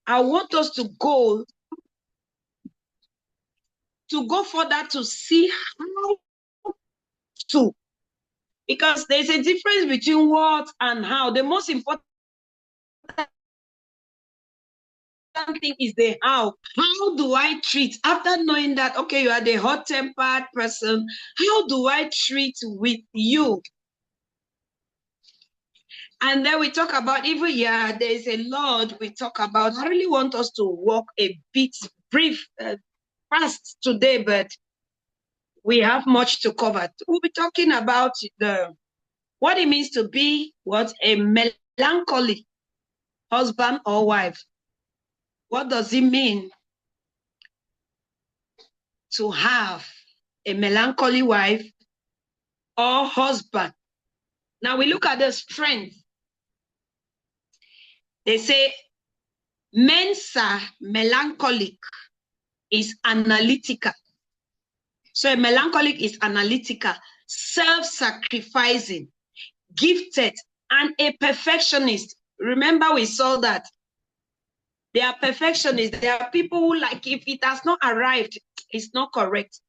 I want us to go further to see how to, because there's a difference between what and how. The most important thing is the how. How do I treat? After knowing that, okay, you are the hot-tempered person, how do I treat with you? And then we talk about even, yeah, there's a lot we talk about. I really want us to walk a bit brief, fast today, but we have much to cover. We'll be talking about what it means to be a melancholy husband or wife. What does it mean to have a melancholy wife or husband? Now we look at the strength. They say mensa melancholic is analytical. So a melancholic is analytical, self-sacrificing, gifted, and a perfectionist. Remember, we saw that they are perfectionists. There are people who, like, if it has not arrived, it's not correct.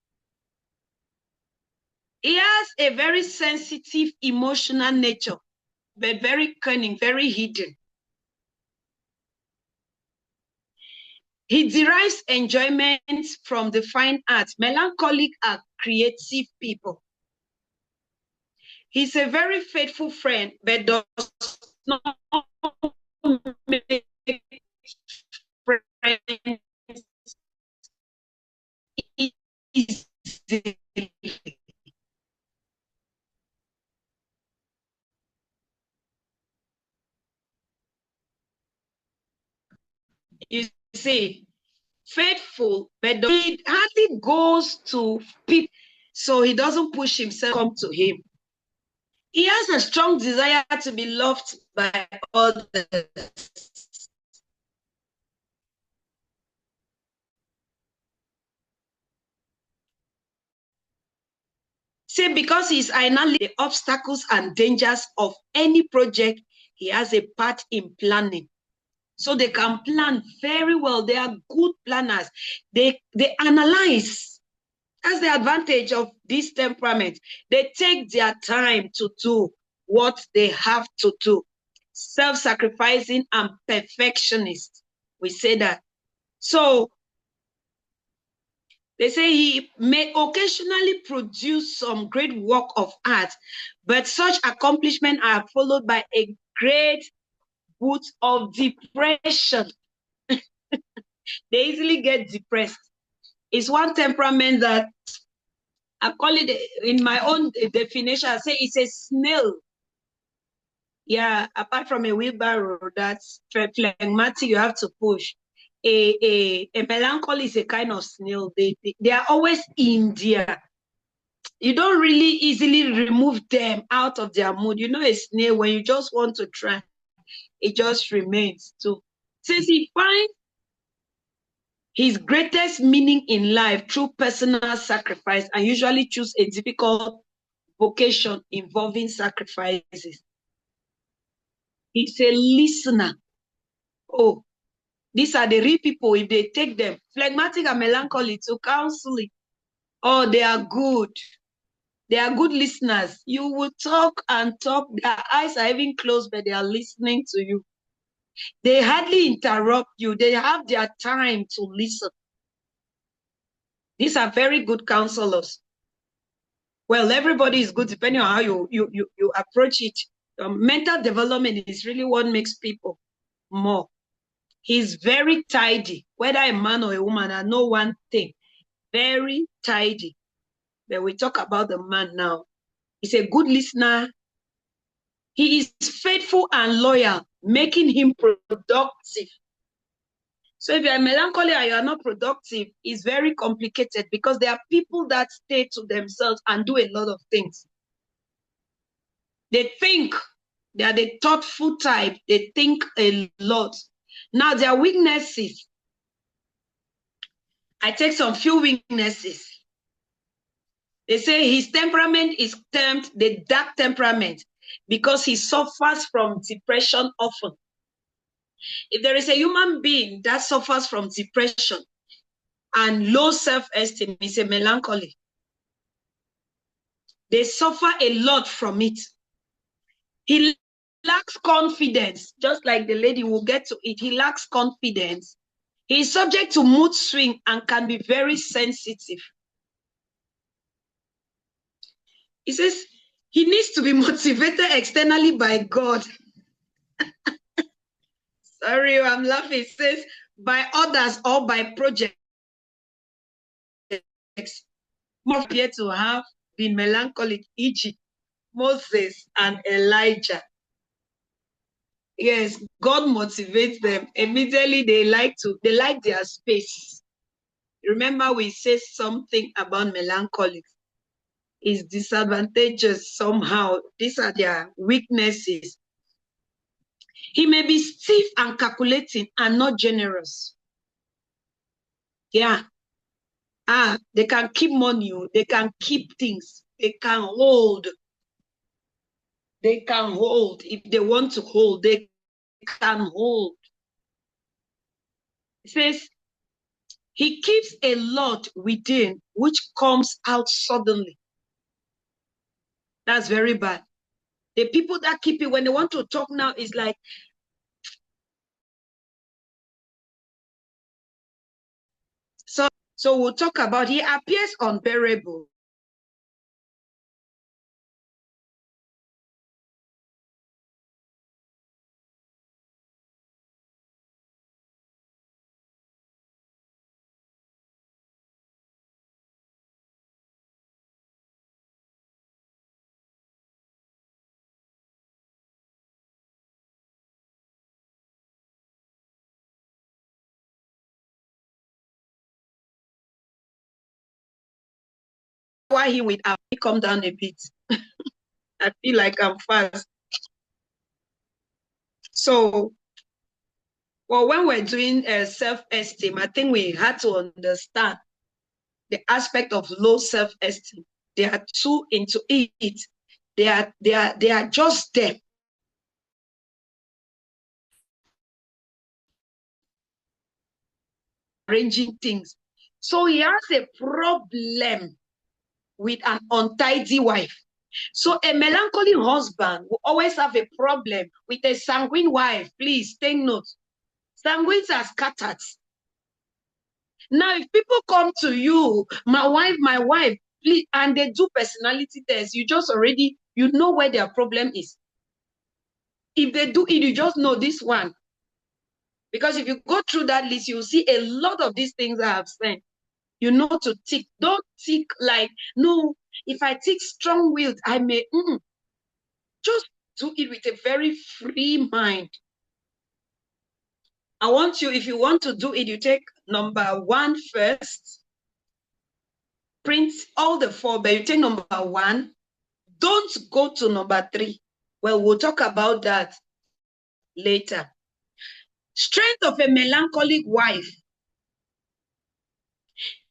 He has a very sensitive, emotional nature, but very cunning, very hidden. He derives enjoyment from the fine arts. Melancholic are creative people. He's a very faithful friend, but does not make friends easily. You see, faithful, but he hardly goes to people, so he doesn't push himself to come to him. He has a strong desire to be loved by others. See, because he's analyzing the obstacles and dangers of any project, he has a part in planning. So they can plan very well. They are good planners. They analyze. That's the advantage of this temperament. They take their time to do what they have to do. Self-sacrificing and perfectionist. We say that. So they say he may occasionally produce some great work of art, but such accomplishments are followed by a great bout of depression. They easily get depressed. It's one temperament that I call it, in my own definition, I say it's a snail. Yeah, apart from a wheelbarrow that's phlegmatic, you have to push. A melancholy is a kind of snail. They are always in there. You don't really easily remove them out of their mood. You know, a snail, when you just want to try, it just remains. So since he finds his greatest meaning in life through personal sacrifice, and usually choose a difficult vocation involving sacrifices. He's a listener. Oh, these are the real people. If they take them, phlegmatic and melancholy, to counseling, oh, they are good. They are good listeners. You will talk and talk. Their eyes are even closed, but they are listening to you. They hardly interrupt you. They have their time to listen. These are very good counselors. Well, everybody is good depending on how you approach it. Mental development is really what makes people more. He's very tidy, whether a man or a woman. I know one thing, very tidy. But we talk about the man now. He's a good listener. He is faithful and loyal, making him productive. So if you're melancholy and you're not productive, it's very complicated, because there are people that stay to themselves and do a lot of things. They think, they are the thoughtful type. They think a lot. Now, their weaknesses, I take some few weaknesses. They say his temperament is termed the dark temperament because he suffers from depression often. If there is a human being that suffers from depression and low self-esteem, it's a melancholy. They suffer a lot from it. He lacks confidence, just like the lady will get to it. He lacks confidence. He is subject to mood swing and can be very sensitive. He says he needs to be motivated externally by God. Sorry, I'm laughing. He says by others or by projects. More appear to have been melancholic, e.g., Moses and Elijah. Yes, God motivates them. Immediately they like their space. Remember, we said something about melancholics. It's disadvantageous somehow. These are their weaknesses. He may be stiff and calculating and not generous. Yeah. They can keep money. They can keep things. They can hold. They can hold. If they want to hold, they can hold. It says, he keeps a lot within, which comes out suddenly. That's very bad. The people that keep it, when they want to talk now, is like, so we'll talk about, he appears unbearable. Why he with me come down a bit. I feel like I'm fast. So, well, when we're doing self-esteem, I think we had to understand the aspect of low self-esteem. They are too into it. They are just there. Arranging things. So he has a problem with an untidy wife. So a melancholy husband will always have a problem with a sanguine wife. Please take note. Sanguines are scattered. Now, if people come to you, my wife, please, and they do personality tests, you just already, you know where their problem is. If they do it, you just know this one. Because if you go through that list, you'll see a lot of these things I have said. You know to tick. Don't tick like, no, if I tick strong-willed, I may, just do it with a very free mind. I want you, if you want to do it, you take number 1 first. Print all the 4, but you take number 1. Don't go to number 3. Well, we'll talk about that later. Strength of a melancholic wife.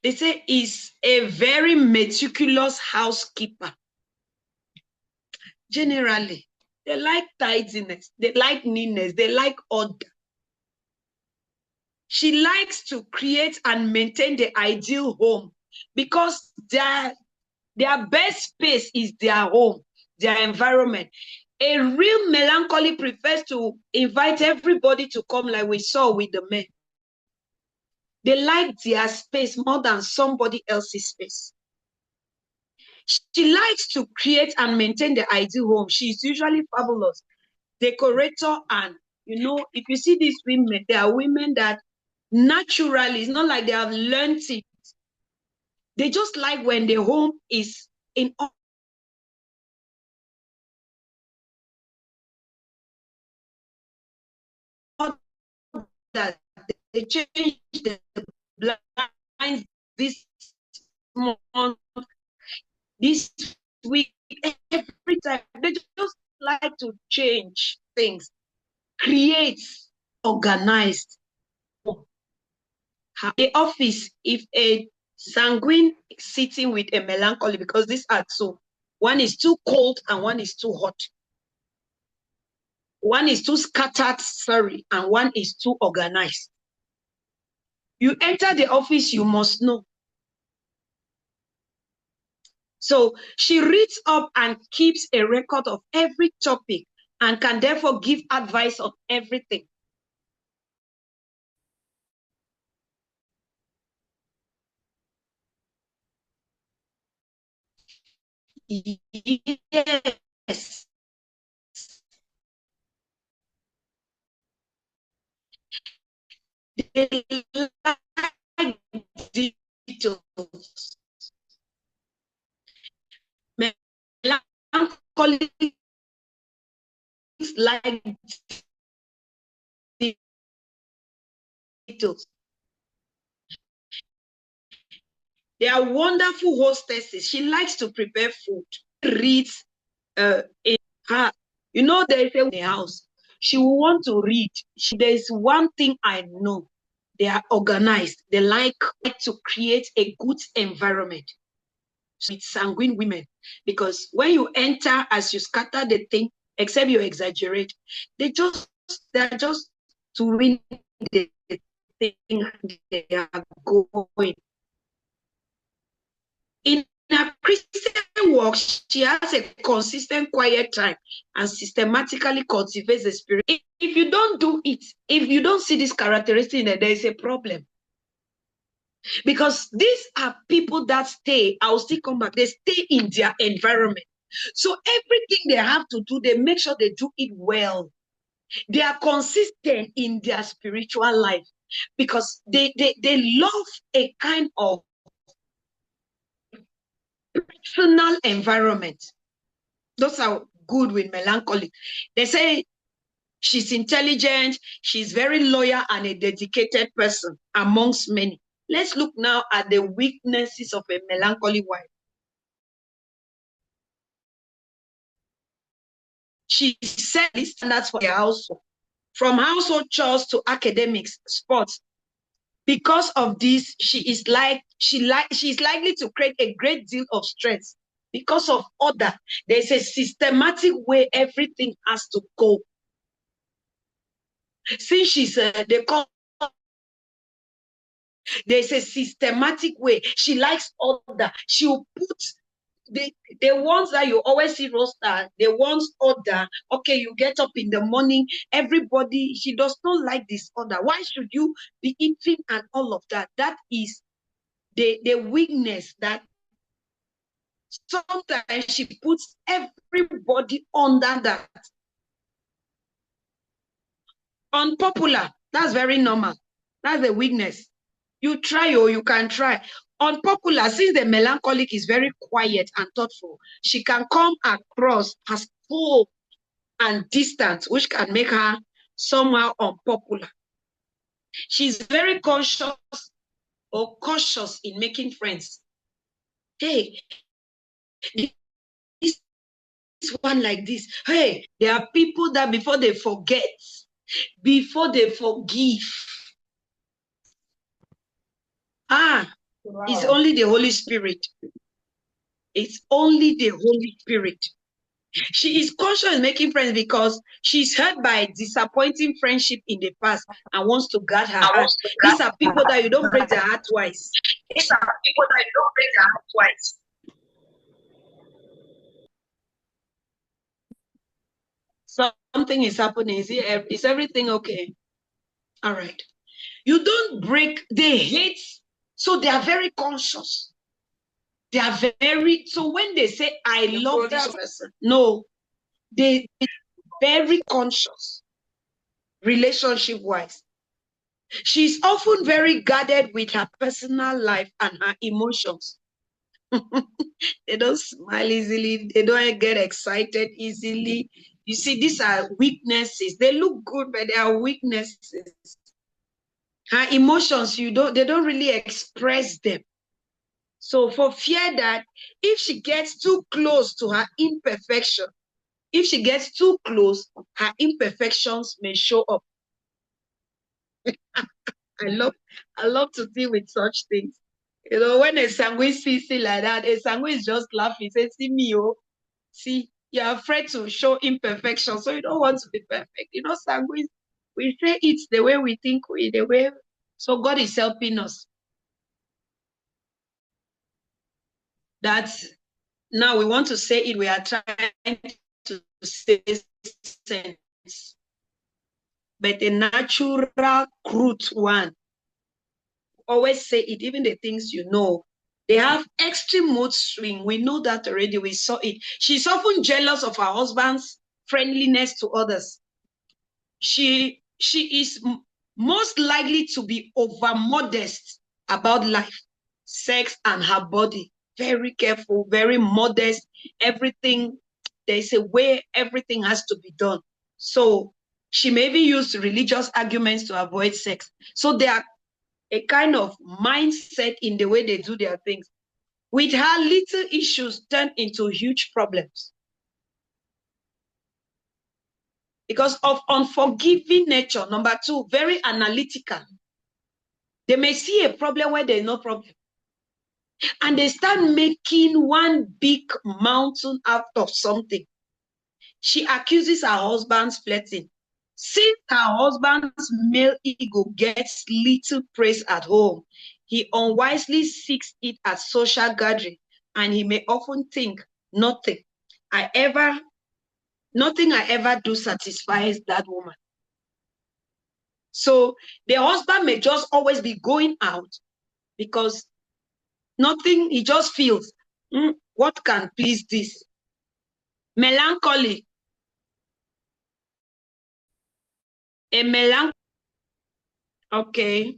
They say is a very meticulous housekeeper. Generally, they like tidiness, they like neatness, they like order. She likes to create and maintain the ideal home because their best space is their home, their environment. A real melancholy prefers to invite everybody to come, like we saw with the men. They like their space more than somebody else's space. She likes to create and maintain the ideal home. She's usually fabulous decorator, and you know, if you see these women, they are women that naturally, it's not like they have learned it. They just like when the home is in order. They change the blinds this month, this week, every time. They just like to change things, create, organized. The office, if a sanguine sitting with a melancholy, because these are two, one is too cold and one is too hot. One is too scattered, sorry, and one is too organized. You enter the office, you must know. So she reads up and keeps a record of every topic and can therefore give advice on everything. Yes. They like details. Melancholics like details. They are wonderful hostesses. She likes to prepare food. Reads in her, you know, there is a house. She will want to read. There's one thing I know. They are organized. They like to create a good environment with sanguine women. Because when you enter, as you scatter the thing, except you exaggerate, they're just doing the thing they are going. In her Christian work, she has a consistent quiet time and systematically cultivates the spirit. If you don't do it, if you don't see this characteristic, there is a problem. Because these are people that stay, I'll still come back, they stay in their environment. So everything they have to do, they make sure they do it well. They are consistent in their spiritual life because they love a kind of personal environment. Those are good with melancholy. They say she's intelligent, she's very loyal and a dedicated person amongst many. Let's look now at the weaknesses of a melancholy wife. She set these standards for her household, from household chores to academics, sports. Because of this, she's likely to create a great deal of stress. Because of order, there's a systematic way everything has to go. Since she's there's a systematic way. She likes order. She'll put the ones that you always see roster, the ones order. Okay, you get up in the morning, everybody, she does not like this order. Why should you be eating and all of that? That is the weakness that sometimes she puts everybody under that. Unpopular, that's very normal. That's the weakness. You try or you can try. Unpopular, since the melancholic is very quiet and thoughtful, she can come across as cold and distant, which can make her somehow unpopular. She's very conscious or cautious in making friends. Hey, this one like this. Hey, there are people that before they forget, before they forgive, it's only the Holy Spirit. It's only the Holy Spirit. She is conscious in making friends because she's hurt by disappointing friendship in the past and wants to guard her heart. These are people that you don't break their heart twice. These are people that you don't break their heart twice. Something is happening. Is everything okay? All right. You don't break, they hate, so they are very conscious. They are very, so when they say, I love this person, no, they are very conscious, relationship-wise. She's often very guarded with her personal life and her emotions. They don't smile easily. They don't get excited easily. You see, these are weaknesses. They look good, but they are weaknesses. Her emotions, they don't really express them. So for fear that if she gets too close to her imperfection, if she gets too close, her imperfections may show up. I love to deal with such things. You know, when a sanguine sees it like that, a sanguine is just laughing, say, see me, oh, see, You're afraid to show imperfection, so you don't want to be perfect. You know, sanguine, we say it the way we think, the way. So God is helping us. That's now we want to say it. We are trying to say sense, but the natural crude one. Always say it. Even the things you know, they have extreme mood swing. We know that already. We saw it. She's often jealous of her husband's friendliness to others. She is most likely to be over modest about life, sex, and her body. Very careful, very modest. Everything, there's a way everything has to be done. So she maybe used religious arguments to avoid sex. So they are a kind of mindset in the way they do their things. With her, little issues turn into huge problems. Because of unforgiving nature. Number two, very analytical. They may see a problem where there's no problem. And they start making one big mountain out of something. She accuses her husband's flirting. Since her husband's male ego gets little praise at home, he unwisely seeks it at social gathering, and he may often think, nothing I ever do satisfies that woman. So the husband may just always be going out because nothing, he just feels, what can please this? Melancholy. A melancholy. Okay.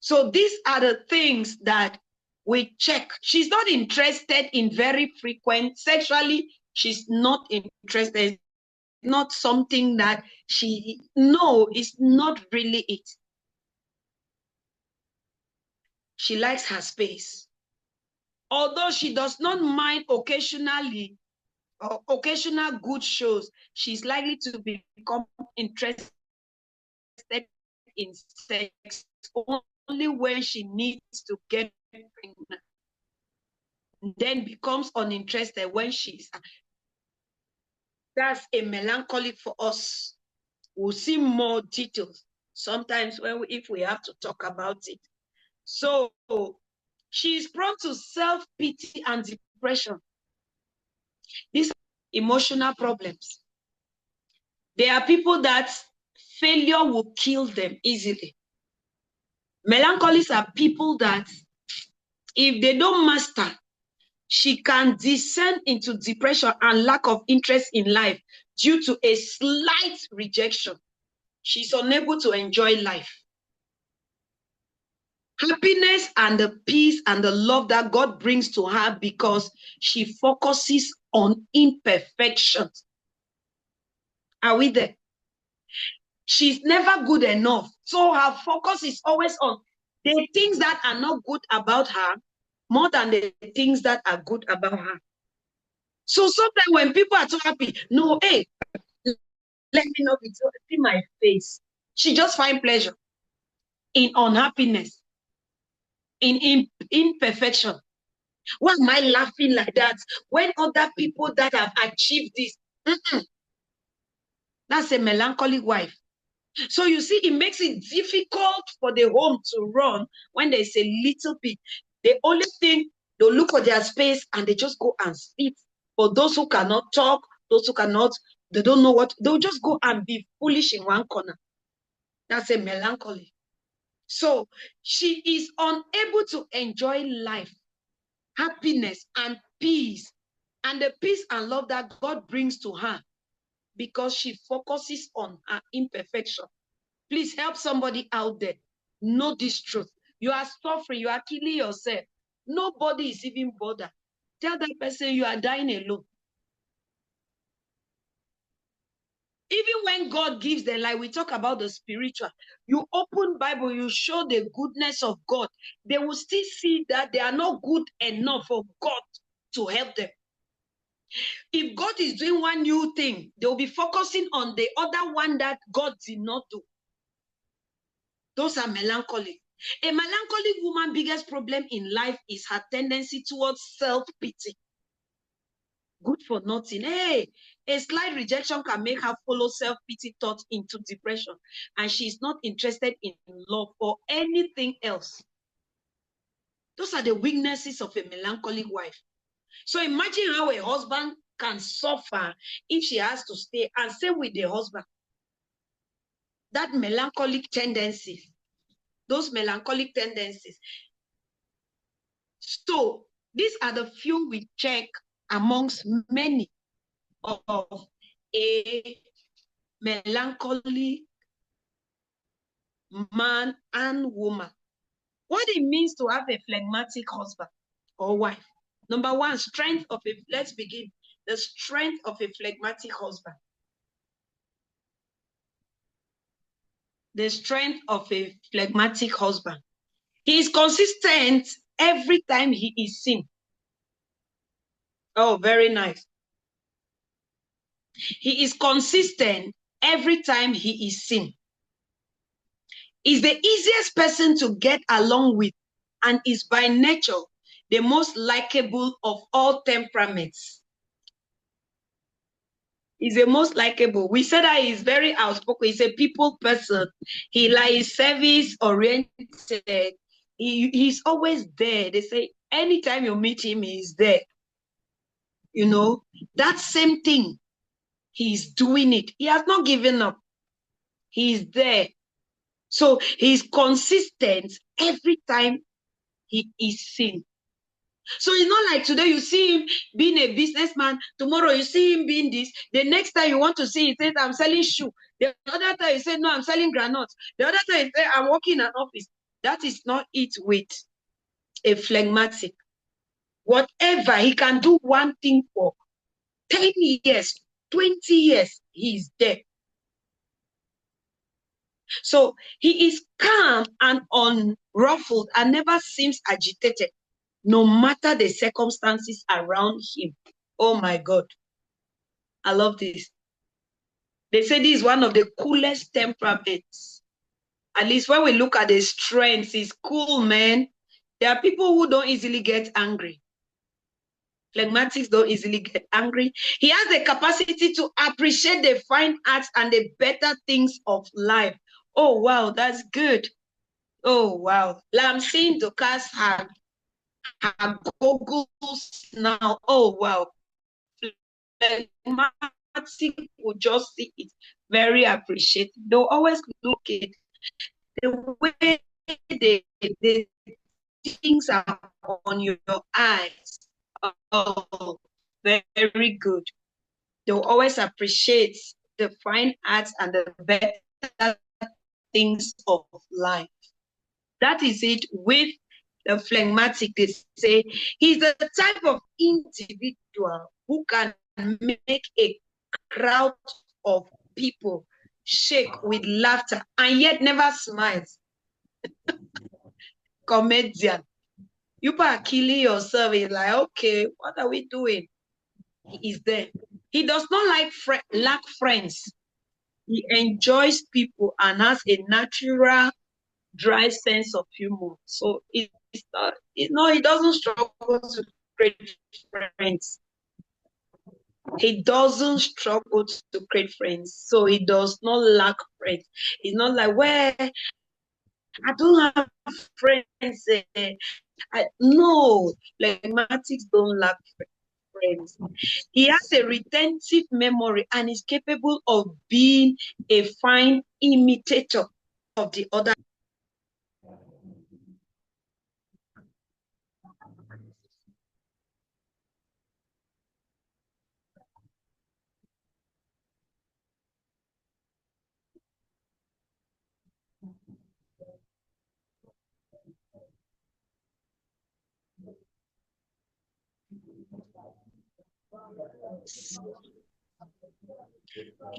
So these are the things that we check. She's not interested in very frequent sexually. She's not interested. Not something that it's not really it. She likes her space. Although she does not mind occasionally or occasional good shows, she's likely to become interested in sex only when she needs to get pregnant. Then becomes uninterested when she's. That's a melancholy for us. We'll see more details sometimes if we have to talk about it. So she is prone to self-pity and depression. These are emotional problems. There are people that failure will kill them easily. Melancholies are people that if they don't master, she can descend into depression and lack of interest in life due to a slight rejection. She's unable to enjoy life. Happiness and the peace and the love that God brings to her because she focuses on imperfections. Are we there? She's never good enough. So her focus is always on the things that are not good about her more than the things that are good about her. So sometimes when people are so happy, no, hey, let me not be so, see my face. She just finds pleasure in unhappiness, in imperfection. Why am I laughing like that when other people that have achieved this? That's a melancholic wife. So you see, it makes it difficult for the home to run when there's a little bit. The only thing, they'll look for their space and they just go and sit. For those who cannot talk, those who cannot, they don't know what, they'll just go and be foolish in one corner. That's a melancholy. So she is unable to enjoy life, happiness, and peace, and the peace and love that God brings to her because she focuses on her imperfection. Please help somebody out there. Know this truth. You are suffering. You are killing yourself. Nobody is even bothered. Tell that person you are dying alone. Even when God gives them, like we talk about the spiritual, you open Bible, you show the goodness of God. They will still see that they are not good enough for God to help them. If God is doing one new thing, they will be focusing on the other one that God did not do. Those are melancholy. A melancholic woman's biggest problem in life is her tendency towards self-pity. good for nothing. Hey, a slight rejection can make her follow self-pity thoughts into depression, and she's not interested in love or anything else. Those are the weaknesses of a melancholic wife. So imagine how a husband can suffer if she has to stay, and same with the husband. That melancholic tendencies, those melancholic tendencies. So these are the few we check amongst many of a melancholy man and woman. What it means to have a phlegmatic husband or wife. Number one, strength of a, let's begin. The strength of a phlegmatic husband. The strength of a phlegmatic husband. He is consistent every time he is seen. Oh, very nice. He is consistent every time he is seen. Is the easiest person to get along with and is by nature the most likable of all temperaments. He's the most likable. We said that he's very outspoken. He's a people person. He is service oriented. He's always there. They say anytime you meet him, he's there. You know, that same thing. He's doing it. He has not given up. He's there. So he's consistent every time he is seen. So it's not like today you see him being a businessman, tomorrow you see him being this, the next time you want to see, he says, I'm selling shoe. The other time he said, no, I'm selling granules. The other time he said, I'm working in an office. That is not it with a phlegmatic. Whatever, he can do one thing for 10 years, 20 years, he's there. So he is calm and unruffled and never seems agitated, no matter the circumstances around him. Oh my God. I love this. They say this is one of the coolest temperaments. At least when we look at the strengths, it's cool, man. There are people who don't easily get angry. Phlegmatics don't easily get angry. He has the capacity to appreciate the fine arts and the better things of life. Oh, wow, that's good. Oh, wow. I'm seeing Dorcas her goggles now. Oh, wow. Phlegmatic will just see it. Very appreciative. They'll always look at the way the things are on your eyes. Oh, very good. They'll always appreciate the fine arts and the better things of life. That is it with the phlegmatic. They say he's the type of individual who can make a crowd of people shake with laughter and yet never smiles. Comedian. You are killing yourself. He's like, okay, what are we doing? He is there. He does not lack friends. He enjoys people and has a natural, dry sense of humor. So he doesn't struggle to create friends. He doesn't struggle to create friends. So he does not lack friends. He's not like, well, I don't have friends. No, phlegmatics don't lack friends. He has a retentive memory and is capable of being a fine imitator of the other.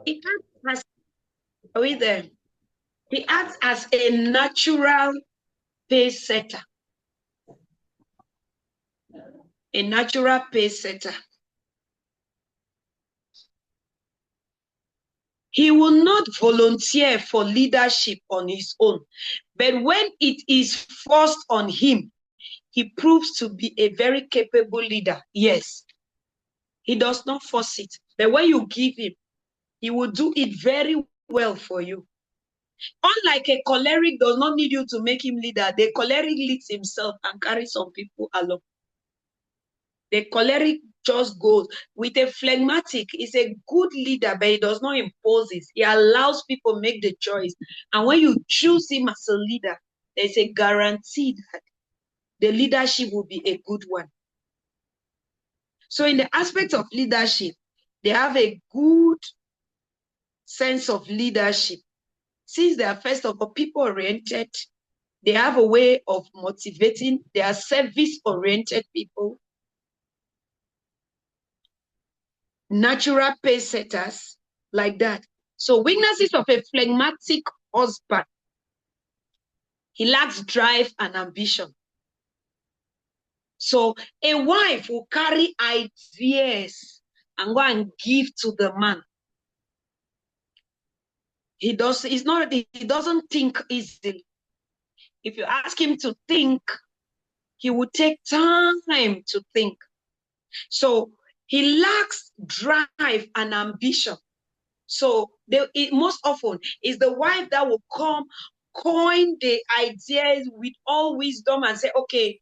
He acts as, are we there? He acts as a natural pace setter. A natural pace setter. He will not volunteer for leadership on his own, but when it is forced on him, he proves to be a very capable leader. Yes. He does not force it. But when you give him, he will do it very well for you. Unlike a choleric does not need you to make him leader. The choleric leads himself and carries some people along. The choleric just goes. With a phlegmatic, is a good leader, but he does not impose it. He allows people make the choice. And when you choose him as a leader, there's a guarantee that the leadership will be a good one. So in the aspect of leadership, they have a good sense of leadership. Since they are, first of all, people-oriented, they have a way of motivating. They are service-oriented people. Natural pace setters, like that. So weaknesses of a phlegmatic husband. He lacks drive and ambition. So a wife will carry ideas and go and give to the man. He doesn't think easily. If you ask him to think, he will take time to think. So he lacks drive and ambition. So most often is the wife that will come, coin the ideas with all wisdom and say, okay,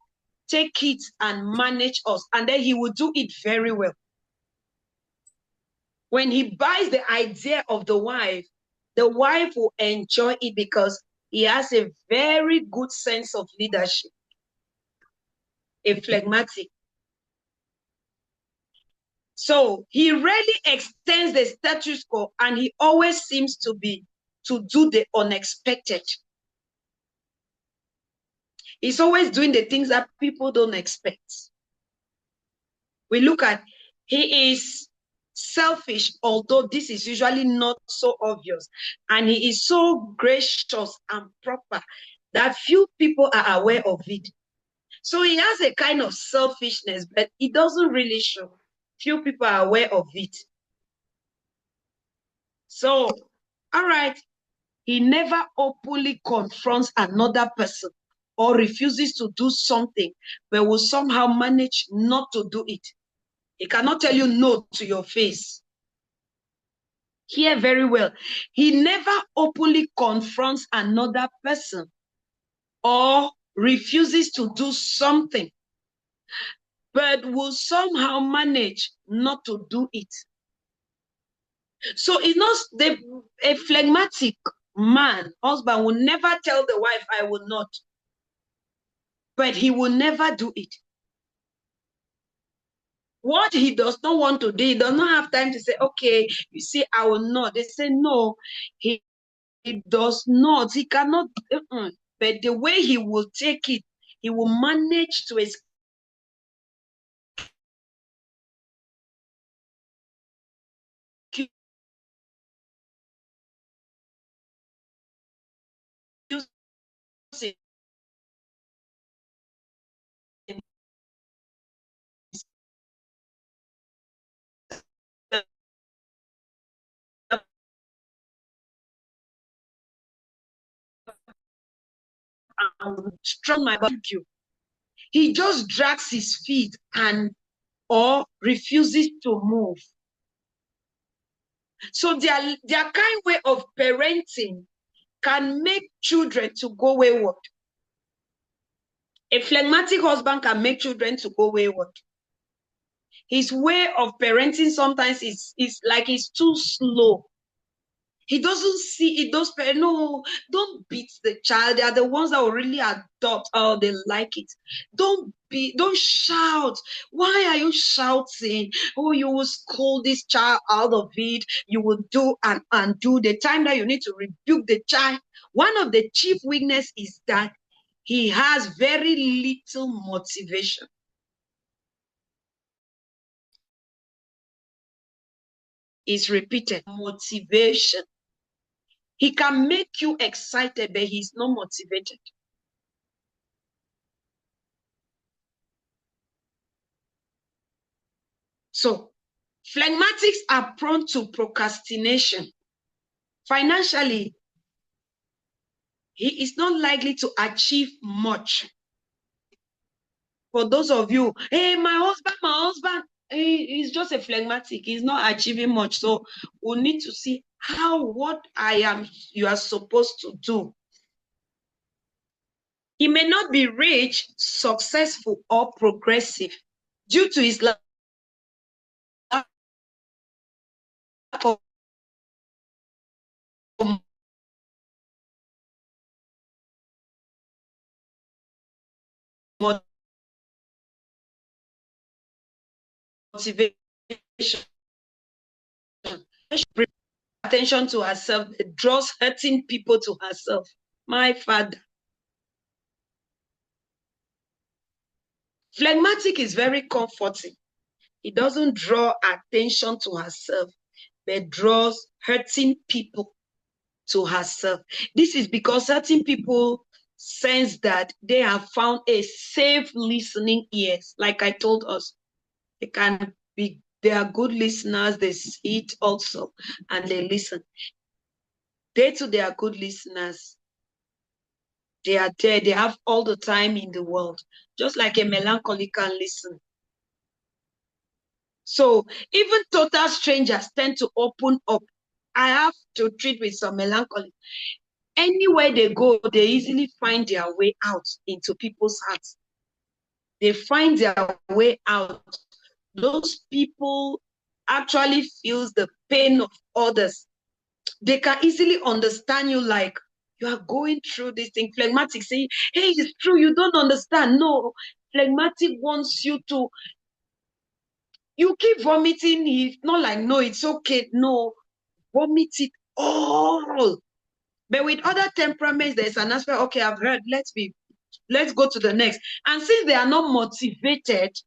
take it and manage us. And then he will do it very well. When he buys the idea of the wife will enjoy it because he has a very good sense of leadership. A phlegmatic. So he rarely extends the status quo, and he always seems to do the unexpected. He's always doing the things that people don't expect. We look at, he is selfish, although this is usually not so obvious. And he is so gracious and proper that few people are aware of it. So he has a kind of selfishness, but it doesn't really show. Few people are aware of it. So, all right, he never openly confronts another person or refuses to do something, but will somehow manage not to do it. He cannot tell you no to your face. Hear very well. He never openly confronts another person or refuses to do something, but will somehow manage not to do it. So it's not a phlegmatic man, husband will never tell the wife, I will not. But he will never do it. What he does not want to do, he does not have time to say, okay, you see, I will not. They say, no, he does not. He cannot. But the way he will take it, he will manage to escape strong my barbecue. He just drags his feet or refuses to move. So their kind way of parenting can make children to go wayward. A phlegmatic husband can make children to go wayward. His way of parenting sometimes is like he's too slow. He doesn't see it. Those parents, no, don't beat the child. They are the ones that will really adopt. Oh, they like it. Don't shout. Why are you shouting? Oh, you will scold this child out of it. You will do and undo. The time that you need to rebuke the child. One of the chief weaknesses is that he has very little motivation. Is repeated. Motivation. He can make you excited, but he's not motivated. So, phlegmatics are prone to procrastination. Financially, he is not likely to achieve much. For those of you, hey, my husband, he's just a phlegmatic. He's not achieving much. So we need to see what you are supposed to do. He may not be rich, successful, or progressive due to his lack of motivation. Bring attention to herself, draws hurting people to herself. My father. Phlegmatic is very comforting. It doesn't draw attention to herself, but draws hurting people to herself. This is because certain people sense that they have found a safe listening ears. Like I told us, they are good listeners, they see it also, and they listen. They too, they are good listeners. They are there, they have all the time in the world. Just like a melancholy can listen. So even total strangers tend to open up. I have to treat with some melancholy. Anywhere they go, they easily find their way out into people's hearts. They find their way out. Those people actually feels the pain of others. They can easily understand you, like you are going through this thing. Phlegmatic saying, hey, it's true, you don't understand. No, phlegmatic wants you to, you keep vomiting. It's not like, no, it's okay. No, vomit it all. But with other temperaments, there's an aspect, okay, I've heard, let's go to the next. And since they are not motivated,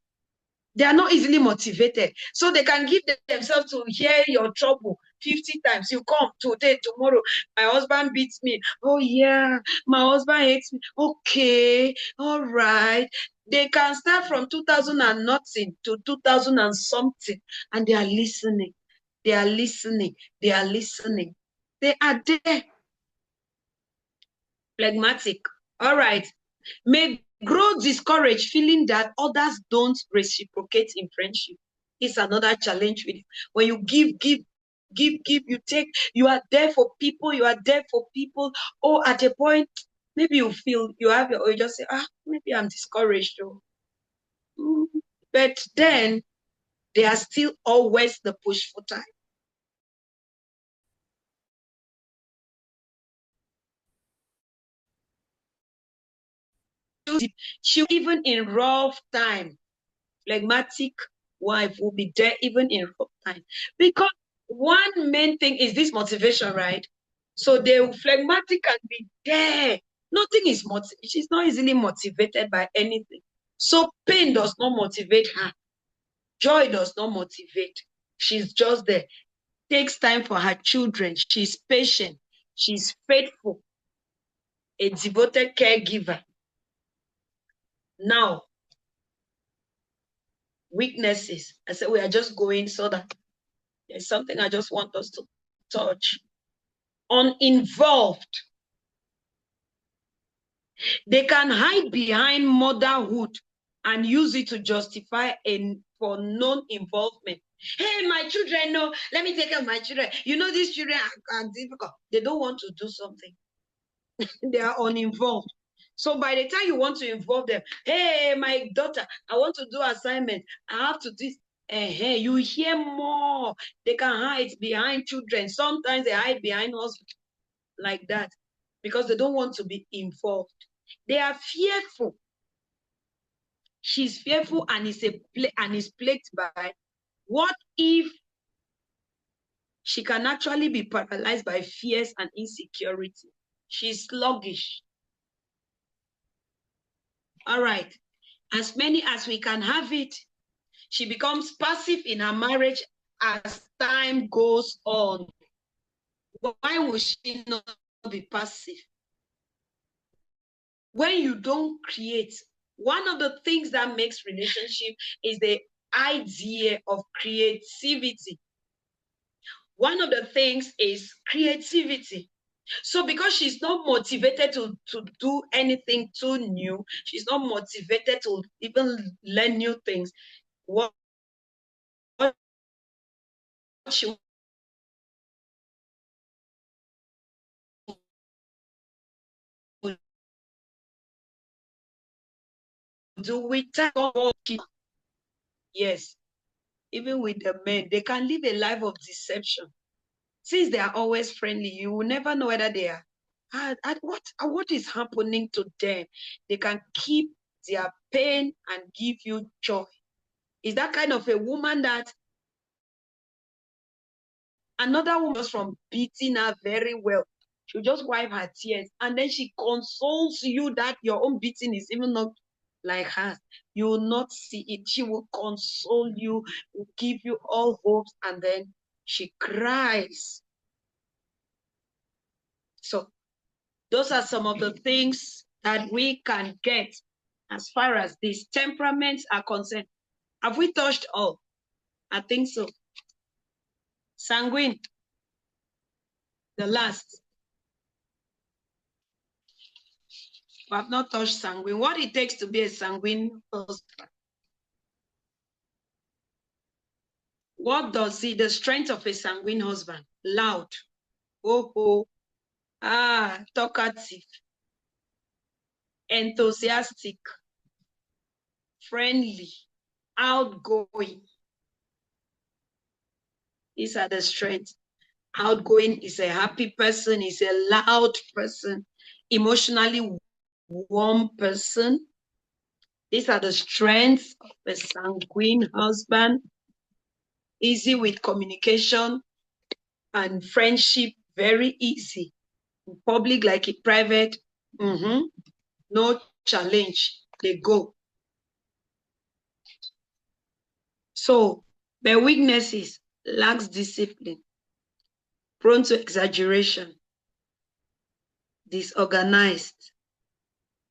they are not easily motivated. So they can give themselves to hear your trouble 50 times. You come today, tomorrow, my husband beats me. Oh yeah, my husband hates me. Okay, all right. They can start from 2000 and nothing to 2000 and something, and they are listening. They are listening. They are listening. They are there. Phlegmatic. All right. May grow discouraged, feeling that others don't reciprocate in friendship. It's another challenge with it. When you give, you take, you are there for people, Oh, at a point, maybe you feel or you just say, maybe I'm discouraged. But then they are still always the push for time. She even in rough time, phlegmatic wife will be there even in rough time. Because one main thing is this motivation, right? So the phlegmatic can be there. Nothing is motivated. She's not easily motivated by anything. So pain does not motivate her. Joy does not motivate. She's just there. Takes time for her children. She's patient. She's faithful. A devoted caregiver. Now, weaknesses. I said we are just going so that there's something I just want us to touch. Uninvolved. They can hide behind motherhood and use it to justify for non-involvement. Hey, my children, no, let me take care of my children. You know, these children are difficult. They don't want to do something. They are uninvolved. So by the time you want to involve them, hey, my daughter, I want to do assignment. I have to do this. Hey, you hear more. They can hide behind children. Sometimes they hide behind us like that because they don't want to be involved. They are fearful. She's fearful and is plagued by what if she can actually be paralyzed by fears and insecurity. She's sluggish. All right. As many as we can have it, she becomes passive in her marriage as time goes on. Why would she not be passive? When you don't create, one of the things that makes relationship is the idea of creativity. One of the things is creativity. So because she's not motivated to do anything too new, she's not motivated to even learn new things, what she will do with time. Yes, even with the men, they can live a life of deception. Since they are always friendly, you will never know whether they are what is happening to them. They can keep their pain and give you joy. Is that kind of a woman that another woman was from beating her very well? She'll just wipe her tears and then she consoles you that your own beating is even not like hers. You will not see it. She will console you, will give you all hopes, and then she cries. So those are some of the things that we can get as far as these temperaments are concerned. Have we touched all? I think so. Sanguine, the last. We have not touched sanguine. What it takes to be a sanguine husband. What does he, the strength of a sanguine husband? Loud. Oh. Talkative. Enthusiastic. Friendly. Outgoing. These are the strengths. Outgoing is a happy person, is a loud person, emotionally warm person. These are the strengths of a sanguine husband. Easy with communication and friendship, very easy. In public like in private, no challenge, they go. So their weaknesses: lacks discipline, prone to exaggeration, disorganized,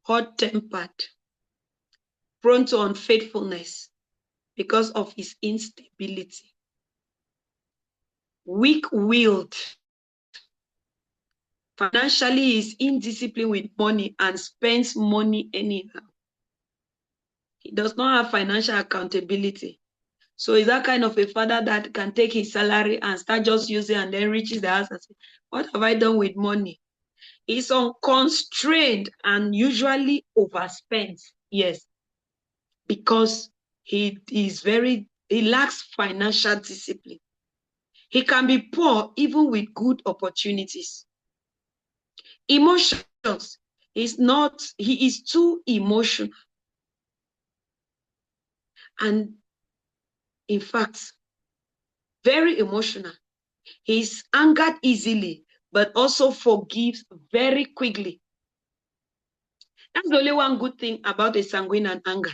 hot-tempered, prone to unfaithfulness because of his instability, weak-willed, financially is indisciplined with money and spends money anyhow. He does not have financial accountability. So is that kind of a father that can take his salary and start just using and then reaches the house and say, what have I done with money? He's unconstrained and usually overspends. Yes, because he lacks financial discipline. He can be poor even with good opportunities. Emotions, he is too emotional. And in fact, very emotional. He's angered easily, but also forgives very quickly. That's the only one good thing about a sanguine and anger.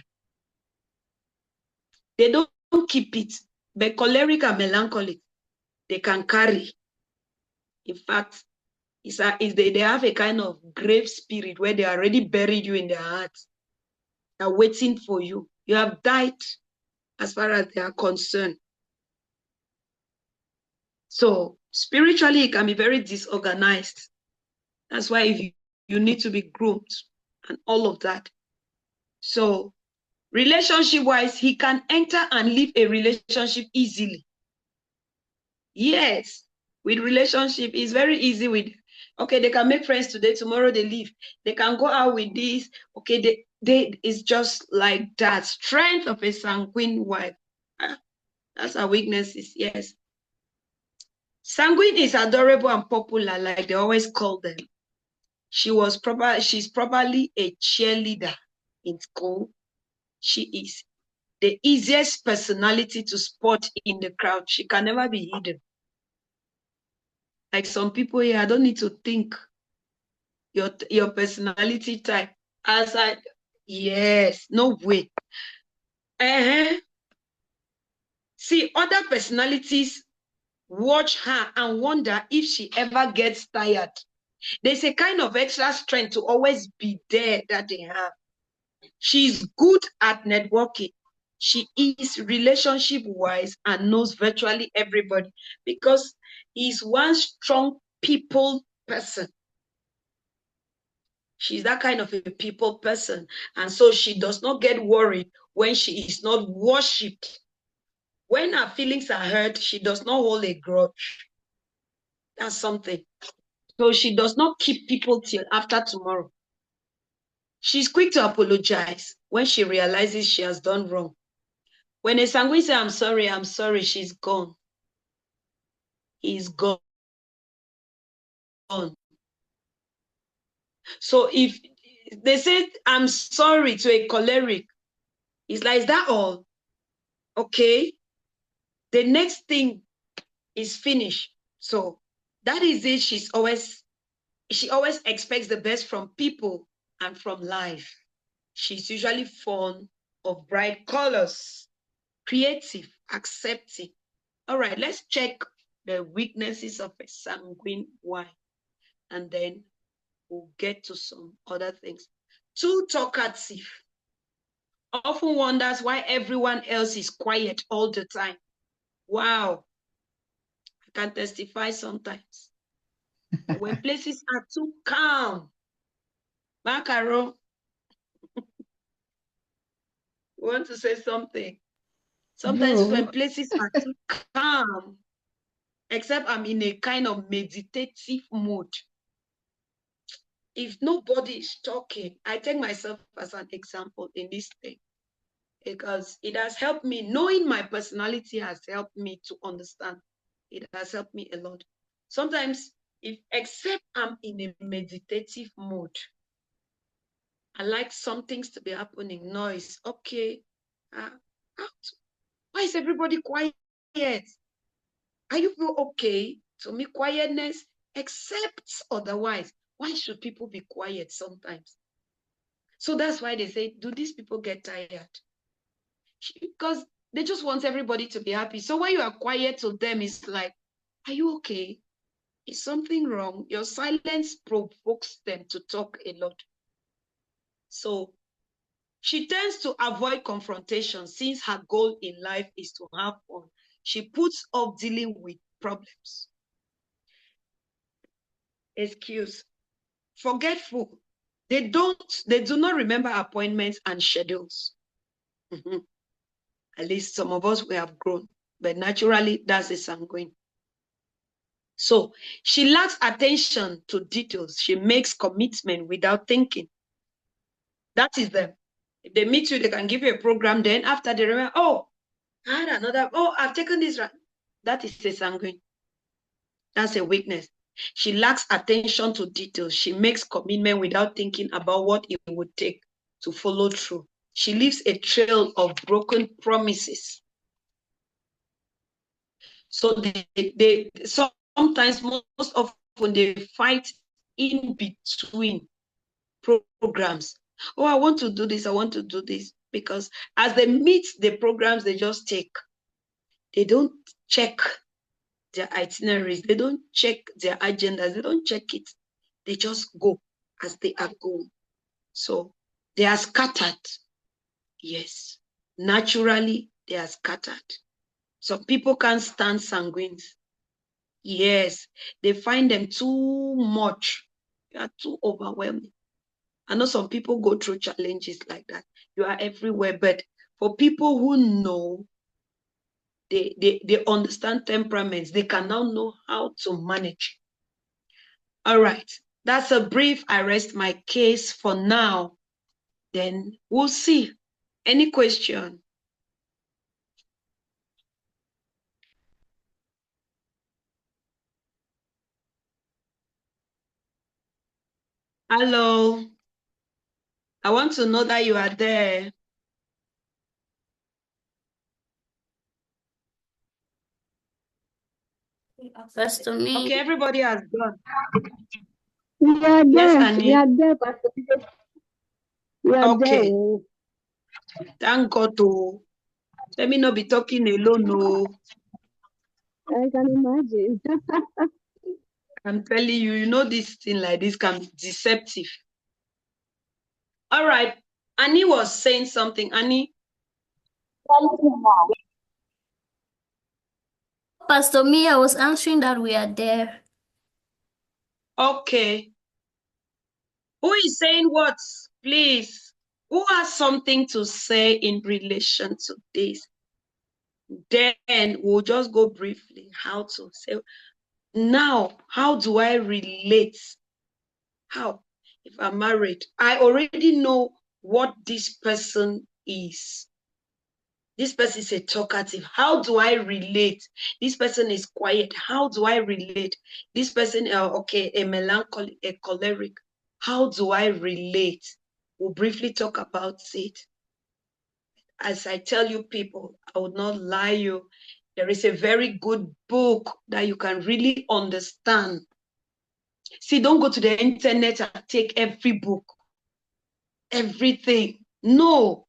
They don't keep it. But choleric and melancholic, they can carry. In fact, they have a kind of grave spirit where they already buried you in their hearts. They're waiting for you. You have died as far as they are concerned. So spiritually, it can be very disorganized. That's why you need to be groomed and all of that. So relationship-wise, he can enter and leave a relationship easily. Yes, with relationship, it's very easy with, okay, they can make friends today, tomorrow they leave. They can go out with this, okay, it's just like that. Strength of a sanguine wife. That's our weaknesses, yes. Sanguine is adorable and popular, like they always call them. She's probably a cheerleader in school. She is the easiest personality to spot in the crowd. She can never be hidden. Like some people here, I don't need to think your personality type. Yes, no way. See, other personalities watch her and wonder if she ever gets tired. There's a kind of extra strength to always be there that they have. She's good at networking. She is relationship-wise and knows virtually everybody because he's one strong people person. She's that kind of a people person. And so she does not get worried when she is not worshipped. When her feelings are hurt, she does not hold a grudge. That's something. So she does not keep people till after tomorrow. She's quick to apologize when she realizes she has done wrong. When a sanguine says, I'm sorry, she's gone. He's gone. So if they say, I'm sorry to a choleric, it's like, is that all? Okay. The next thing is finished. So that is it. She always expects the best from people and from life. She's usually fond of bright colors, creative, accepting. All right, let's check the weaknesses of a sanguine wife, and then we'll get to some other things. Too talkative. Often wonders why everyone else is quiet all the time. Wow. I can testify sometimes. When places are too calm. Macaro, you want to say something? Sometimes when places are too calm, except I'm in a kind of meditative mood. If nobody is talking, I take myself as an example in this thing, because it has helped me. Knowing my personality has helped me to understand. It has helped me a lot. Sometimes, except I'm in a meditative mood, I like some things to be happening, noise. Okay. Why is everybody quiet? Are you okay? To me, quietness, except otherwise. Why should people be quiet sometimes? So that's why they say, do these people get tired? Because they just want everybody to be happy. So when you are quiet to them, it's like, are you okay? Is something wrong? Your silence provokes them to talk a lot. So she tends to avoid confrontation since her goal in life is to have fun. She puts off dealing with problems. Excuse. Forgetful. They do not remember appointments and schedules. At least some of us, we have grown, but naturally that's a sanguine. So she lacks attention to details. She makes commitment without thinking. That is them. If they meet you, they can give you a program. Then after they remember, oh, I had another, oh, I've taken this. That is a sanguine. That's a weakness. She lacks attention to details. She makes commitment without thinking about what it would take to follow through. She leaves a trail of broken promises. So sometimes, most often, they fight in between programs. Oh, I want to do this, I want to do this. Because as they meet the programs, they just take. They don't check their itineraries. They don't check their agendas. They don't check it. They just go as they are going. So they are scattered. Yes. Naturally, they are scattered. Some people can't stand sanguines. Yes. They find them too much. They are too overwhelming. I know some people go through challenges like that. You are everywhere. But for people who know, they understand temperaments, they can now know how to manage. All right. That's a brief. I rest my case for now. Then we'll see. Any question? Hello. I want to know that you are there. Pastor Me. Okay, everybody has gone. We are there. Yes, Annie. We are there, Pastor. We are Okay. there. Thank God. Oh. Let me not be talking alone. No. I can imagine. I'm telling you, you know, this thing like this can be deceptive. All right. Annie was saying something. Annie? Pastor Me, I was answering that we are there. Okay. Who is saying what? Please. Who has something to say in relation to this? Then we'll just go briefly how to say, now, how do I relate? How? If I'm married, I already know what this person is. This person is a talkative. How do I relate? This person is quiet. How do I relate? This person, okay, a melancholic, a choleric. How do I relate? We'll briefly talk about it. As I tell you people, I would not lie you. There is a very good book that you can really understand. See, don't go to the internet and take every book, everything. No,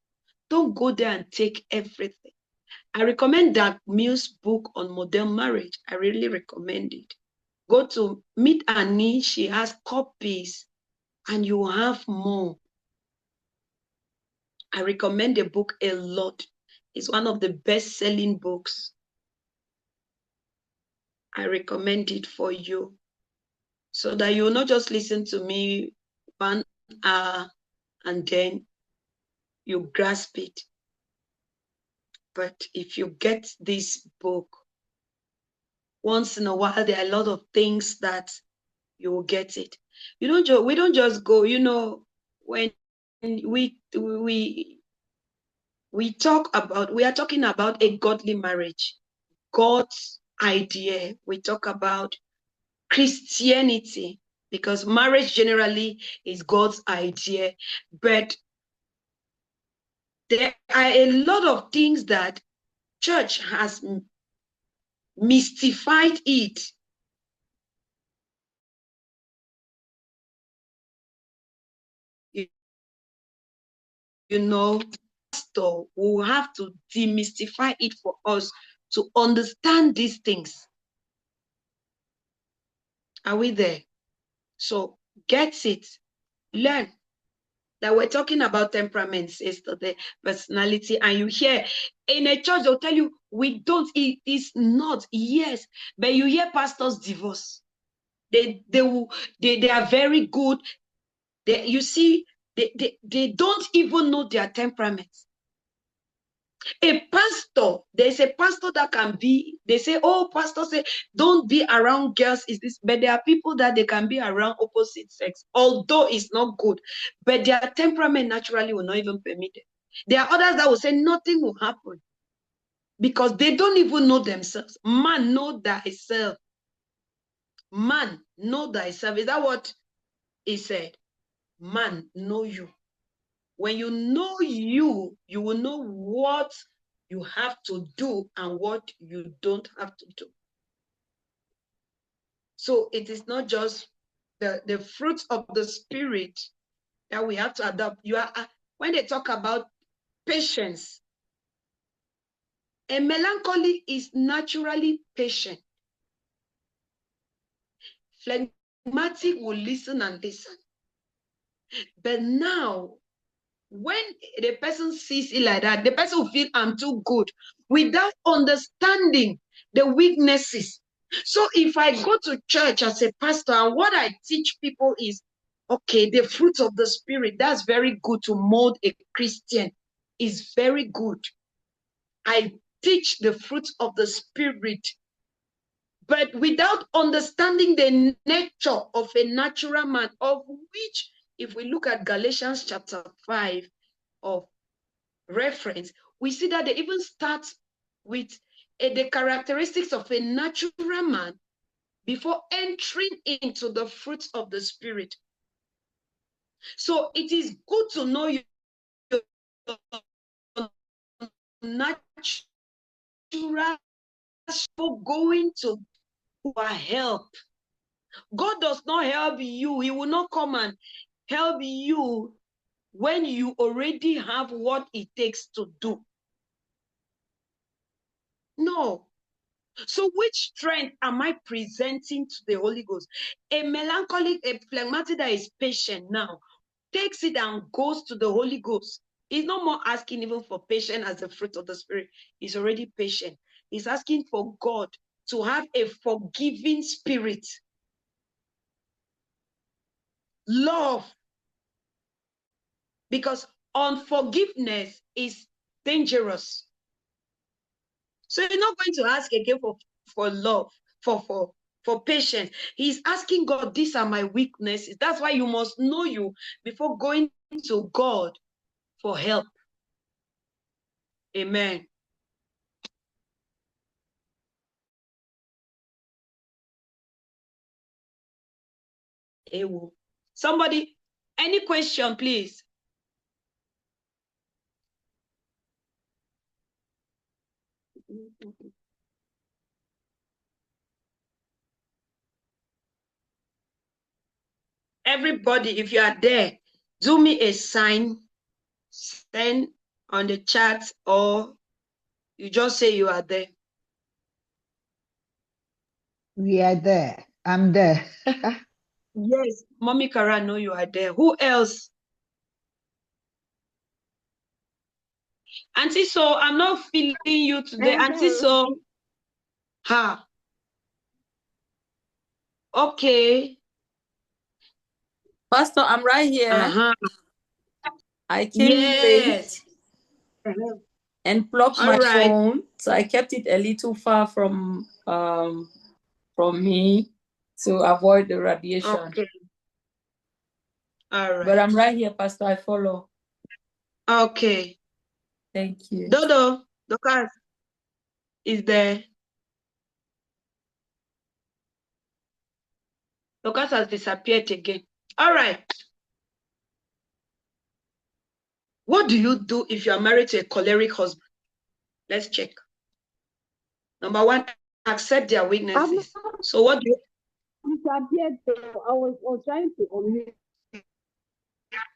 don't go there and take everything. I recommend that Mills book on modern marriage. I really recommend it. Go to Meet Annie. She has copies and you have more. I recommend the book a lot. It's one of the best-selling books. I recommend it for you so that you will not just listen to me 1 hour and then you grasp it. But if you get this book, once in a while, there are a lot of things that you will get it. We don't just go, you know, when we are talking about a godly marriage, God's idea. We talk about Christianity, because marriage generally is God's idea, but there are a lot of things that church has mystified it. You know, pastor will have to demystify it for us to understand these things. Are we there? So get it, learn. That we're talking about temperaments yesterday, personality, and you hear in a church, they'll tell you, we don't, it is not, yes, but you hear pastors divorce. They are very good. You see, they don't even know their temperaments. A pastor, there's a pastor that can be, they say, oh, pastor say, don't be around girls, is this, but there are people that they can be around opposite sex, although it's not good, but their temperament naturally will not even permit it. There are others that will say nothing will happen because they don't even know themselves. Man, know thyself. Man, know thyself. Is that what he said? Man, know you. When you know you, you will know what you have to do and what you don't have to do. So it is not just the fruits of the spirit that we have to adopt. When they talk about patience, a melancholy is naturally patient. Phlegmatic will listen and listen. But now, when the person sees it like that, the person will feel I'm too good without understanding the weaknesses. So if I go to church as a pastor and what I teach people is, okay, the fruit of the spirit, that's very good to mold a Christian, is very good. I teach the fruit of the spirit, but without understanding the nature of a natural man, of which, if we look at Galatians chapter 5 of reference, we see that they even start with the characteristics of a natural man before entering into the fruits of the spirit. So it is good to know your natural going to help. God does not help you. He will not come and help you when you already have what it takes to do. No. So which strength am I presenting to the Holy Ghost? A melancholic, a phlegmatic that is patient now takes it and goes to the Holy Ghost. He's no more asking even for patience as the fruit of the Spirit. He's already patient. He's asking for God to have a forgiving spirit. Love. Because unforgiveness is dangerous. So he's not going to ask again for love, for patience. He's asking God, these are my weaknesses. That's why you must know you before going to God for help. Amen. Somebody, any question, please? Everybody, if you are there, do me a sign, send on the chat, or you just say you are there. We are there. I'm there. Yes, Mommy Kara, know you are there. Who else? Auntie, so I'm not feeling you today. Auntie, so, ha. Okay. Pastor, I'm right here. I came late and plugged my phone, so I kept it a little far from me to avoid the radiation. Okay. All right. But I'm right here, Pastor. I follow. Okay. Thank you. Dodo, Dorcas is there. Dorcas has disappeared again. All right. What do you do if you are married to a choleric husband? Let's check. Number one, accept their weaknesses. So what do you... Disappeared. I was trying to unmute.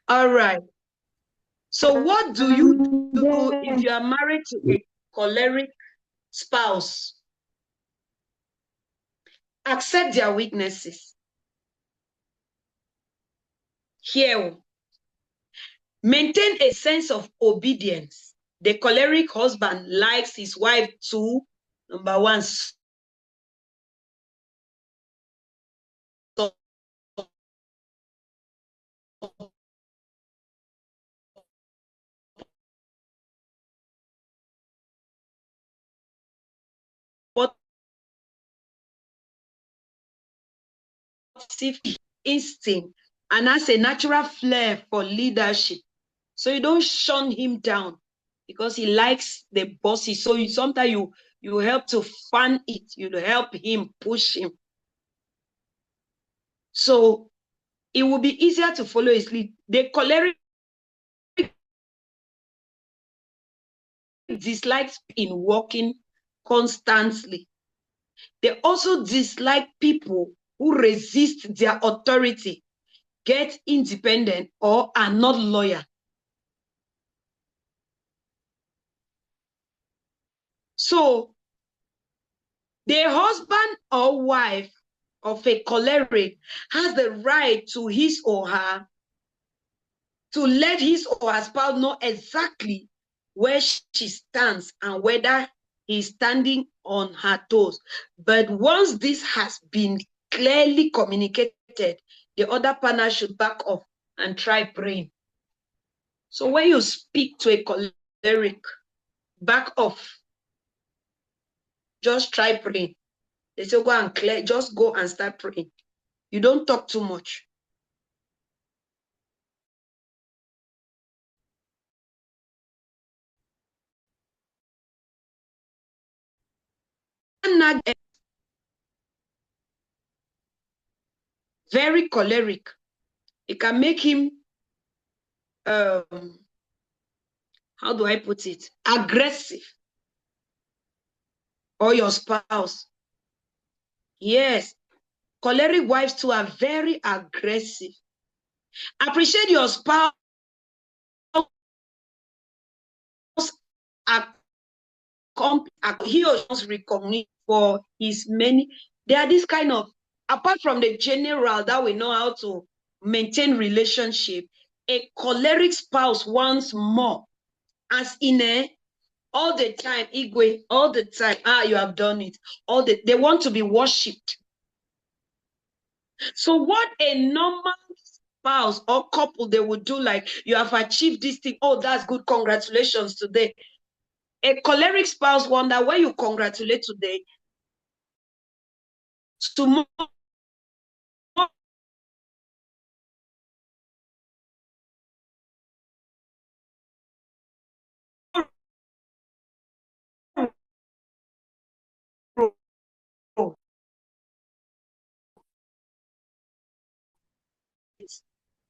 All right. So what do you do if you are married to a choleric spouse? Accept their weaknesses. Here, maintain a sense of obedience. The choleric husband likes his wife to, number one, instinct and has a natural flair for leadership. So you don't shun him down because he likes the bossy. So sometimes you help to fan it. You help him, push him. So it will be easier to follow his lead. The choleric dislikes in working constantly. They also dislike people who resist their authority, get independent, or are not loyal. So the husband or wife of a choleric has the right to his or her to let his or her spouse know exactly where she stands and whether he's standing on her toes. But once this has been clearly communicated, the other partner should back off and try praying. So when you speak to a choleric, back off. Just try praying. They say go and clear, just go and start praying. You don't talk too much. Very choleric. It can make him, how do I put it? Aggressive. Or your spouse. Yes. Choleric wives too are very aggressive. Appreciate your spouse. He or she recognize for his many. There are this kind of, apart from the general that we know how to maintain relationship, a choleric spouse wants more. As in all the time, Igwe, all the time, you have done it. They want to be worshipped. So what a normal spouse or couple they would do, like, you have achieved this thing, oh, that's good, congratulations today. A choleric spouse wonder when you congratulate today, tomorrow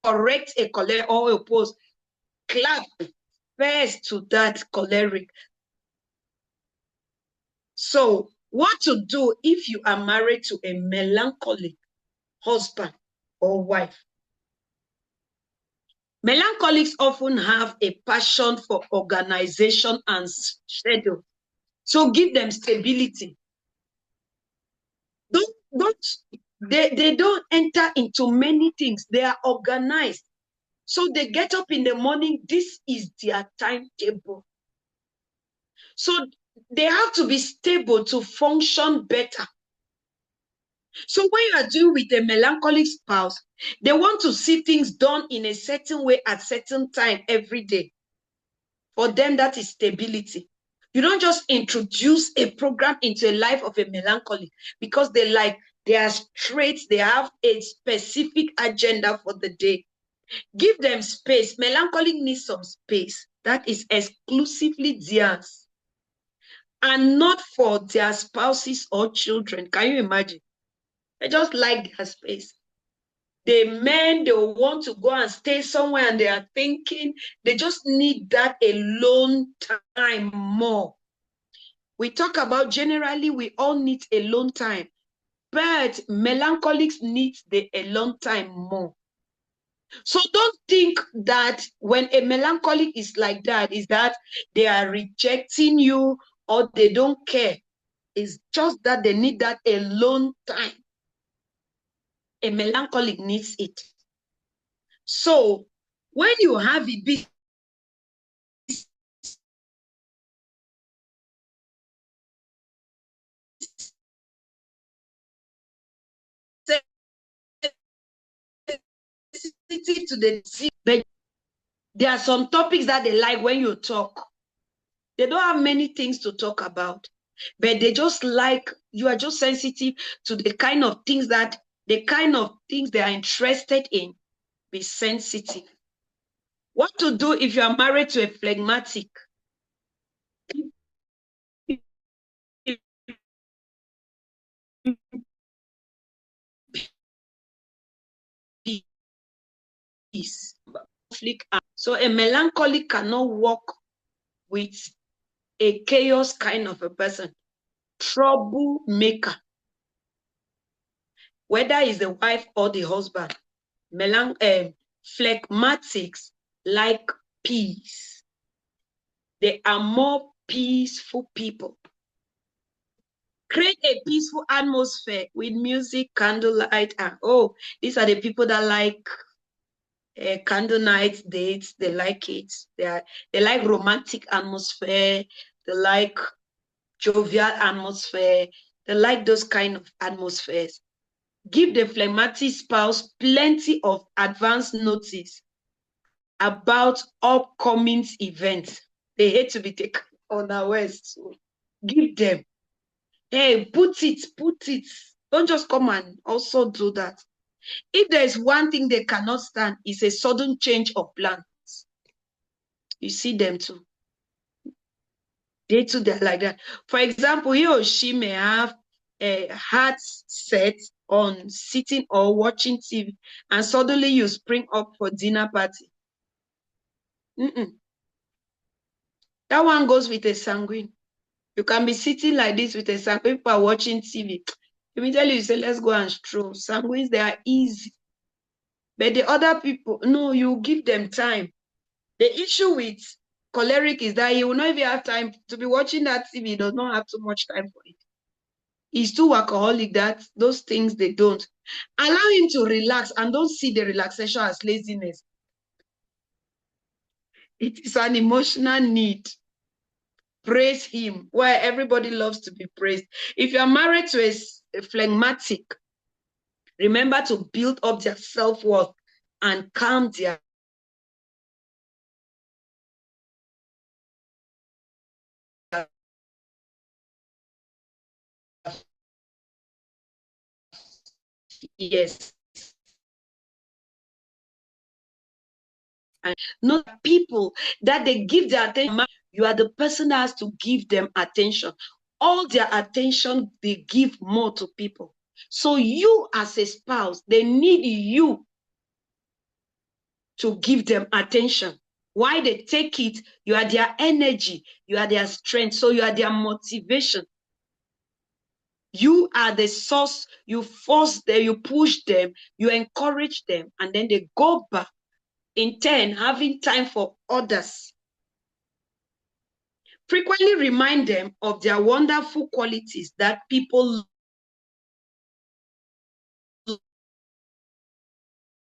correct a choleric or oppose, clap first to that choleric. So what to do if you are married to a melancholic husband or wife? Melancholics often have a passion for organization and schedule. So give them stability. They don't enter into many things. They are organized. So they get up in the morning. This is their timetable. So they have to be stable to function better. So when you are dealing with a melancholic spouse, they want to see things done in a certain way at certain time every day. For them, that is stability. You don't just introduce a program into a life of a melancholic because they are straight, they have a specific agenda for the day. Give them space. Melancholic needs some space that is exclusively theirs and not for their spouses or children. Can you imagine? They just like their space. The men, they want to go and stay somewhere and they are thinking, they just need that alone time more. We talk about generally, we all need alone time, but melancholics need the alone time more. So don't think that when a melancholic is like that, is that they are rejecting you or they don't care. It's just that they need that alone time. A melancholic needs it. So when you have a bit sensitive to the disease, but there are some topics that they like when you talk. They don't have many things to talk about, but they just like, you are just sensitive to the kind of things they are interested in. Be sensitive. What to do if you are married to a phlegmatic? So a melancholic cannot work with a chaos kind of a person. Troublemaker. Whether it's the wife or the husband. Phlegmatics like peace. They are more peaceful people. Create a peaceful atmosphere with music, candlelight, and these are the people that like candle night dates. They like it. They like romantic atmosphere. They like jovial atmosphere. They like those kind of atmospheres. Give the phlegmatic spouse plenty of advance notice about upcoming events. They hate to be taken unawares. So give them. Hey, put it. Don't just come and also do that. If there is one thing they cannot stand, it's a sudden change of plans. You see them too. They too, they're like that. For example, he or she may have a heart set on sitting or watching TV, and suddenly you spring up for dinner party. That one goes with a sanguine. You can be sitting like this with a sanguine, people are watching TV. Immediately you say, let's go and stroll. Sanguines, they are easy. But the other people, no, you give them time. The issue with choleric is that he will not even have time to be watching that TV. He does not have too much time for it. He's too workaholic that those things they don't. Allow him to relax and don't see the relaxation as laziness. It is an emotional need. Praise him, where everybody loves to be praised. If you are married to a phlegmatic, remember to build up their self-worth and calm their Yes. And not people that they give their attention. You are the person that has to give them attention. All their attention, they give more to people. So you as a spouse, they need you to give them attention. Why they take it, you are their energy, you are their strength, so you are their motivation. You are the source, you force them, you push them, you encourage them, and then they go back in turn, having time for others. Frequently remind them of their wonderful qualities that people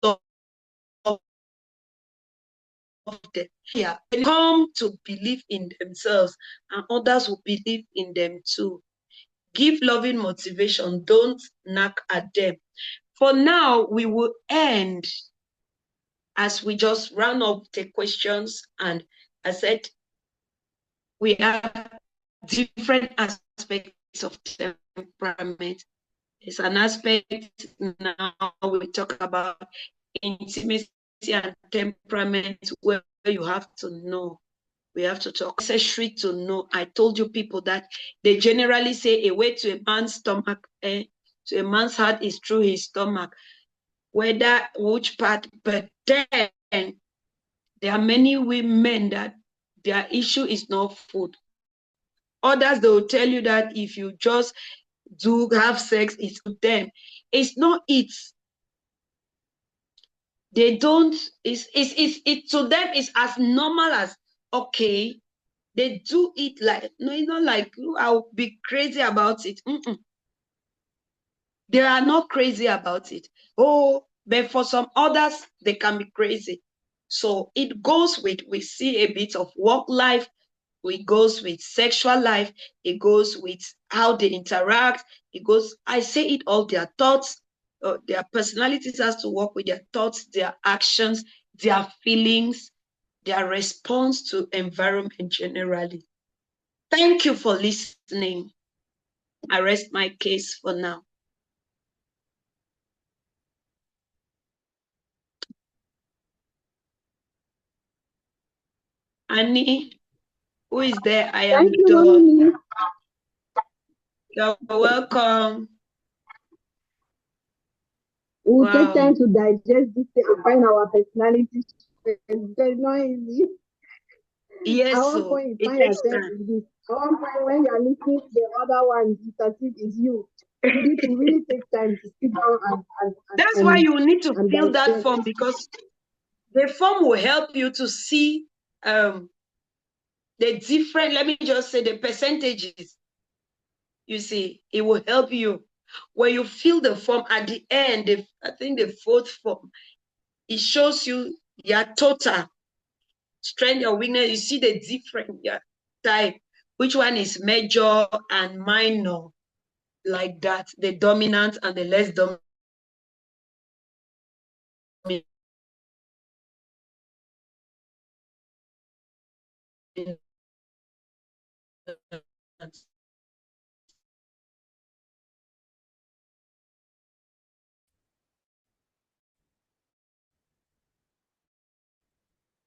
love them. Yeah, they come to believe in themselves, and others will believe in them too. Give loving motivation, don't knock at them. For now, we will end as we just round up the questions. And I said, we have different aspects of temperament. It's an aspect now we talk about intimacy and temperament where you have to know. We have to talk. It's necessary to know. I told you people that they generally say a way to a man's stomach, to a man's heart is through his stomach. Whether which part, but then there are many women that their issue is not food. Others, they will tell you that if you just do have sex, it's to them. It's not it. They don't, it to them is as normal as, okay, they do it like, no, it's not like, I'll be crazy about it. They are not crazy about it. Oh, but for some others, they can be crazy. So it goes with, we see a bit of work life, it goes with sexual life, it goes with how they interact, it goes, I say it all, their thoughts, their personalities has to work with their thoughts, their actions, their feelings, their response to environment generally. Thank you for listening. I rest my case for now. Annie, who is there? I am Thank you, done. Mommy. You're welcome. We'll Wow. take time to digest this and find our personalities. It's not easy. Yes, At one so point, it you find takes yourself time. in this. At one point, when you're listening to the other one, it's as if it's you. You need to really take time to sit down That's why you need to and fill that digest. form, because the form will help you to see the different, let me just say, the percentages. You see, it will help you. When you fill the form at the end, I think the fourth form, it shows you your total strength, your weakness. You see the different type, which one is major and minor, like that, the dominant and the less dominant.